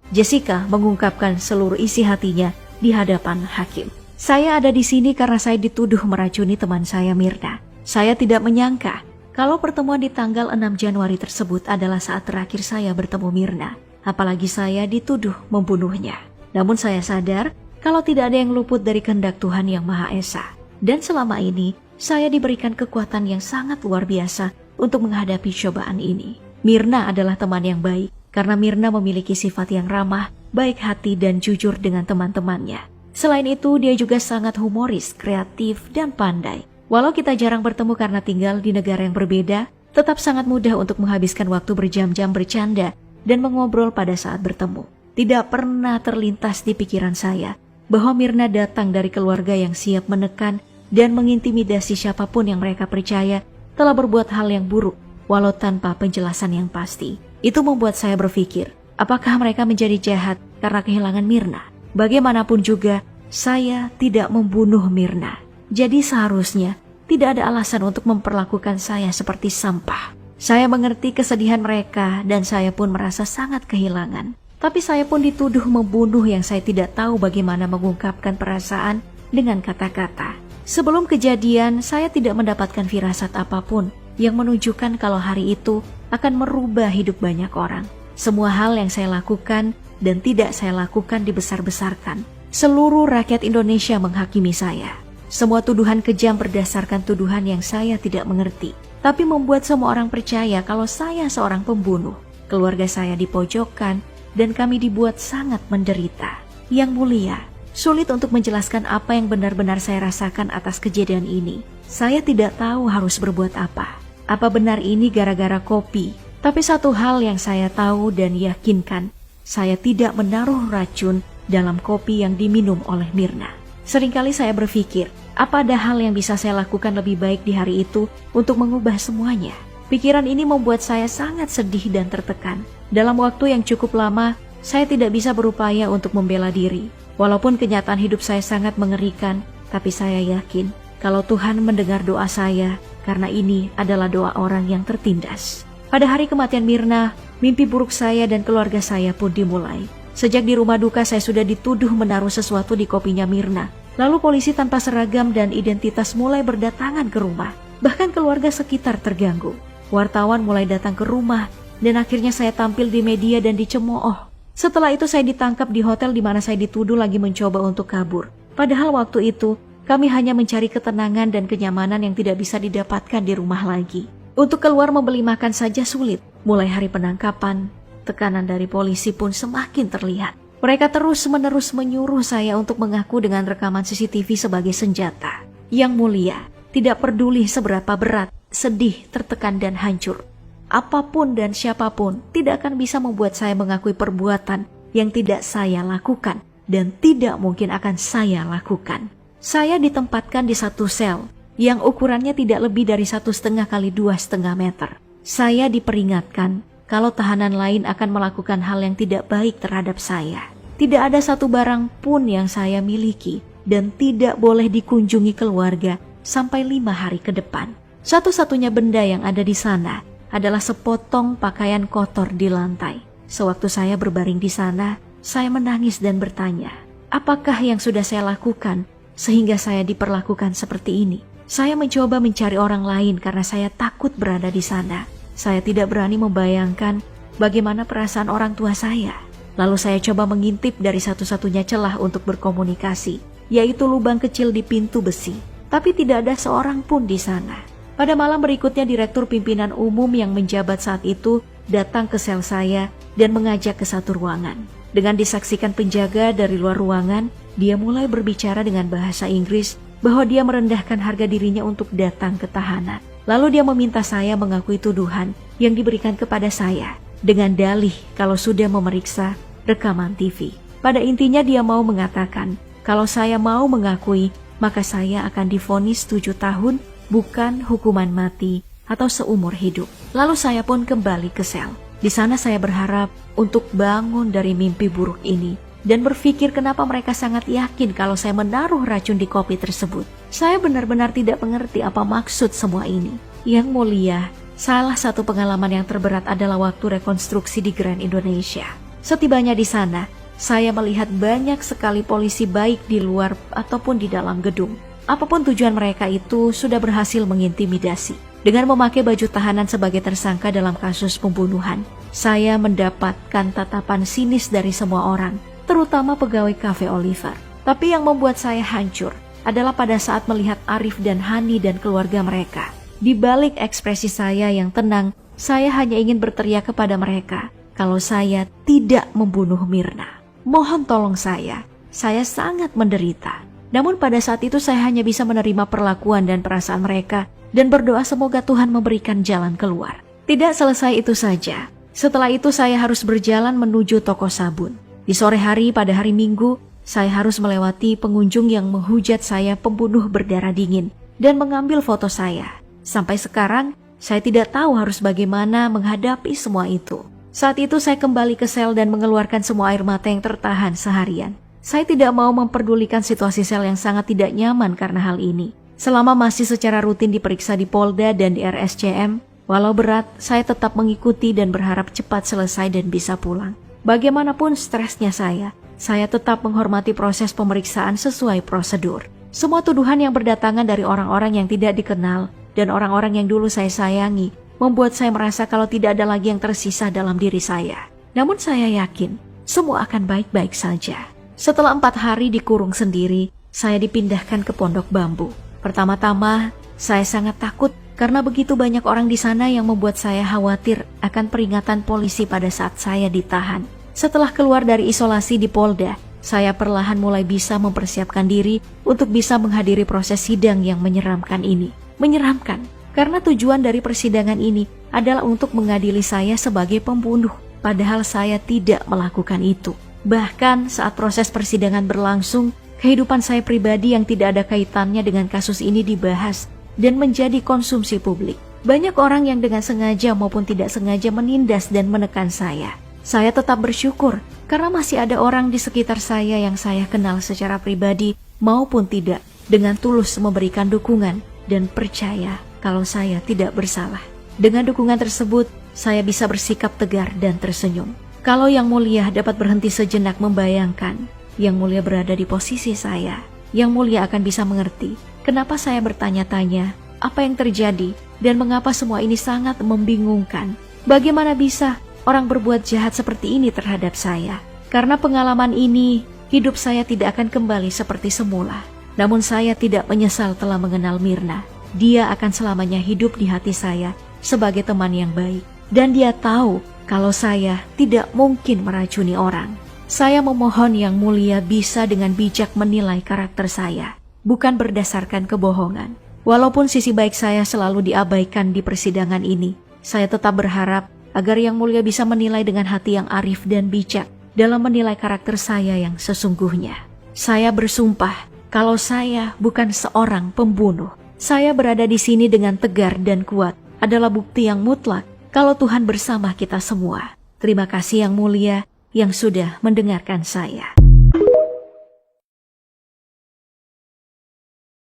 Jessica mengungkapkan seluruh isi hatinya di hadapan hakim. Saya ada di sini karena saya dituduh meracuni teman saya Mirna. Saya tidak menyangka kalau pertemuan di tanggal 6 Januari tersebut adalah saat terakhir saya bertemu Mirna. Apalagi saya dituduh membunuhnya. Namun saya sadar kalau tidak ada yang luput dari kehendak Tuhan Yang Maha Esa. Dan selama ini saya diberikan kekuatan yang sangat luar biasa untuk menghadapi cobaan ini. Mirna adalah teman yang baik karena Mirna memiliki sifat yang ramah, baik hati dan jujur dengan teman-temannya. Selain itu, dia juga sangat humoris, kreatif, dan pandai. Walau kita jarang bertemu karena tinggal di negara yang berbeda, tetap sangat mudah untuk menghabiskan waktu berjam-jam bercanda dan mengobrol pada saat bertemu. Tidak pernah terlintas di pikiran saya bahwa Mirna datang dari keluarga yang siap menekan dan mengintimidasi siapapun yang mereka percaya telah berbuat hal yang buruk, walau tanpa penjelasan yang pasti. Itu membuat saya berpikir, apakah mereka menjadi jahat karena kehilangan Mirna? Bagaimanapun juga, saya tidak membunuh Mirna. Jadi seharusnya tidak ada alasan untuk memperlakukan saya seperti sampah. Saya mengerti kesedihan mereka dan saya pun merasa sangat kehilangan. Tapi saya pun dituduh membunuh yang saya tidak tahu bagaimana mengungkapkan perasaan dengan kata-kata. Sebelum kejadian, saya tidak mendapatkan firasat apapun yang menunjukkan kalau hari itu akan merubah hidup banyak orang. Semua hal yang saya lakukan dan tidak saya lakukan dibesar-besarkan. Seluruh rakyat Indonesia menghakimi saya. Semua tuduhan kejam berdasarkan tuduhan yang saya tidak mengerti, tapi membuat semua orang percaya kalau saya seorang pembunuh. Keluarga saya dipojokkan dan kami dibuat sangat menderita. Yang mulia, sulit untuk menjelaskan apa yang benar-benar saya rasakan atas kejadian ini. Saya tidak tahu harus berbuat apa. Apa benar ini gara-gara kopi? Tapi satu hal yang saya tahu dan yakinkan, saya tidak menaruh racun dalam kopi yang diminum oleh Mirna. Seringkali saya berpikir, apa ada hal yang bisa saya lakukan lebih baik di hari itu untuk mengubah semuanya? Pikiran ini membuat saya sangat sedih dan tertekan. Dalam waktu yang cukup lama, saya tidak bisa berupaya untuk membela diri. Walaupun kenyataan hidup saya sangat mengerikan, tapi saya yakin kalau Tuhan mendengar doa saya, karena ini adalah doa orang yang tertindas. Pada hari kematian Mirna, mimpi buruk saya dan keluarga saya pun dimulai. Sejak di rumah duka saya sudah dituduh menaruh sesuatu di kopinya Mirna. Lalu polisi tanpa seragam dan identitas mulai berdatangan ke rumah. Bahkan keluarga sekitar terganggu. Wartawan mulai datang ke rumah dan akhirnya saya tampil di media dan dicemooh. Setelah itu saya ditangkap di hotel di mana saya dituduh lagi mencoba untuk kabur. Padahal waktu itu kami hanya mencari ketenangan dan kenyamanan yang tidak bisa didapatkan di rumah lagi. Untuk keluar membeli makan saja sulit. Mulai hari penangkapan, tekanan dari polisi pun semakin terlihat. Mereka terus-menerus menyuruh saya untuk mengaku dengan rekaman CCTV sebagai senjata. Yang mulia, tidak peduli seberapa berat, sedih, tertekan dan hancur. Apapun dan siapapun tidak akan bisa membuat saya mengakui perbuatan yang tidak saya lakukan dan tidak mungkin akan saya lakukan. Saya ditempatkan di satu sel yang ukurannya tidak lebih dari 1,5 kali 2,5 meter. Saya diperingatkan kalau tahanan lain akan melakukan hal yang tidak baik terhadap saya. Tidak ada satu barang pun yang saya miliki dan tidak boleh dikunjungi keluarga sampai 5 hari ke depan. Satu-satunya benda yang ada di sana adalah sepotong pakaian kotor di lantai. Sewaktu saya berbaring di sana, saya menangis dan bertanya, apakah yang sudah saya lakukan sehingga saya diperlakukan seperti ini? Saya mencoba mencari orang lain karena saya takut berada di sana. Saya tidak berani membayangkan bagaimana perasaan orang tua saya. Lalu saya coba mengintip dari satu-satunya celah untuk berkomunikasi, yaitu lubang kecil di pintu besi. Tapi tidak ada seorang pun di sana. Pada malam berikutnya Direktur Pimpinan Umum yang menjabat saat itu datang ke sel saya dan mengajak ke satu ruangan. Dengan disaksikan penjaga dari luar ruangan, dia mulai berbicara dengan bahasa Inggris bahwa dia merendahkan harga dirinya untuk datang ke tahanan. Lalu dia meminta saya mengakui tuduhan yang diberikan kepada saya dengan dalih kalau sudah memeriksa rekaman TV. Pada intinya dia mau mengatakan kalau saya mau mengakui maka saya akan divonis 7 tahun bukan hukuman mati atau seumur hidup. Lalu saya pun kembali ke sel. Di sana saya berharap untuk bangun dari mimpi buruk ini dan berpikir kenapa mereka sangat yakin kalau saya menaruh racun di kopi tersebut. Saya benar-benar tidak mengerti apa maksud semua ini. Yang mulia, salah satu pengalaman yang terberat adalah waktu rekonstruksi di Grand Indonesia. Setibanya di sana, saya melihat banyak sekali polisi baik di luar ataupun di dalam gedung. Apapun tujuan mereka itu sudah berhasil mengintimidasi. Dengan memakai baju tahanan sebagai tersangka dalam kasus pembunuhan, saya mendapatkan tatapan sinis dari semua orang, terutama pegawai Cafe Oliver. Tapi yang membuat saya hancur adalah pada saat melihat Arif dan Hani dan keluarga mereka. Di balik ekspresi saya yang tenang, saya hanya ingin berteriak kepada mereka kalau saya tidak membunuh Mirna. Mohon tolong saya sangat menderita. Namun pada saat itu saya hanya bisa menerima perlakuan dan perasaan mereka dan berdoa semoga Tuhan memberikan jalan keluar. Tidak selesai itu saja. Setelah itu saya harus berjalan menuju toko sabun. Di sore hari pada hari Minggu, saya harus melewati pengunjung yang menghujat saya pembunuh berdarah dingin dan mengambil foto saya. Sampai sekarang, saya tidak tahu harus bagaimana menghadapi semua itu. Saat itu saya kembali ke sel dan mengeluarkan semua air mata yang tertahan seharian. Saya tidak mau memperdulikan situasi sel yang sangat tidak nyaman karena hal ini. Selama masih secara rutin diperiksa di Polda dan di RSCM, walau berat, saya tetap mengikuti dan berharap cepat selesai dan bisa pulang. Bagaimanapun stresnya saya tetap menghormati proses pemeriksaan sesuai prosedur. Semua tuduhan yang berdatangan dari orang-orang yang tidak dikenal dan orang-orang yang dulu saya sayangi membuat saya merasa kalau tidak ada lagi yang tersisa dalam diri saya. Namun saya yakin semua akan baik-baik saja. Setelah 4 hari dikurung sendiri, saya dipindahkan ke Pondok Bambu. Pertama-tama, saya sangat takut karena begitu banyak orang di sana yang membuat saya khawatir akan peringatan polisi pada saat saya ditahan. Setelah keluar dari isolasi di Polda, saya perlahan mulai bisa mempersiapkan diri untuk bisa menghadiri proses sidang yang menyeramkan ini. Menyeramkan, karena tujuan dari persidangan ini adalah untuk mengadili saya sebagai pembunuh, padahal saya tidak melakukan itu. Bahkan saat proses persidangan berlangsung, kehidupan saya pribadi yang tidak ada kaitannya dengan kasus ini dibahas dan menjadi konsumsi publik. Banyak orang yang dengan sengaja maupun tidak sengaja menindas dan menekan saya. Saya tetap bersyukur karena masih ada orang di sekitar saya yang saya kenal secara pribadi maupun tidak, dengan tulus memberikan dukungan dan percaya kalau saya tidak bersalah. Dengan dukungan tersebut, saya bisa bersikap tegar dan tersenyum. Kalau Yang Mulia dapat berhenti sejenak membayangkan, Yang Mulia berada di posisi saya, Yang Mulia akan bisa mengerti kenapa saya bertanya-tanya apa yang terjadi dan mengapa semua ini sangat membingungkan. Bagaimana bisa orang berbuat jahat seperti ini terhadap saya? Karena pengalaman ini, hidup saya tidak akan kembali seperti semula. Namun saya tidak menyesal telah mengenal Mirna. Dia akan selamanya hidup di hati saya sebagai teman yang baik. Dan dia tahu kalau saya tidak mungkin meracuni orang. Saya memohon Yang Mulia bisa dengan bijak menilai karakter saya, bukan berdasarkan kebohongan. Walaupun sisi baik saya selalu diabaikan di persidangan ini, saya tetap berharap agar Yang Mulia bisa menilai dengan hati yang arif dan bijak dalam menilai karakter saya yang sesungguhnya. Saya bersumpah kalau saya bukan seorang pembunuh. Saya berada di sini dengan tegar dan kuat adalah bukti yang mutlak kalau Tuhan bersama kita semua. Terima kasih Yang Mulia yang sudah mendengarkan saya.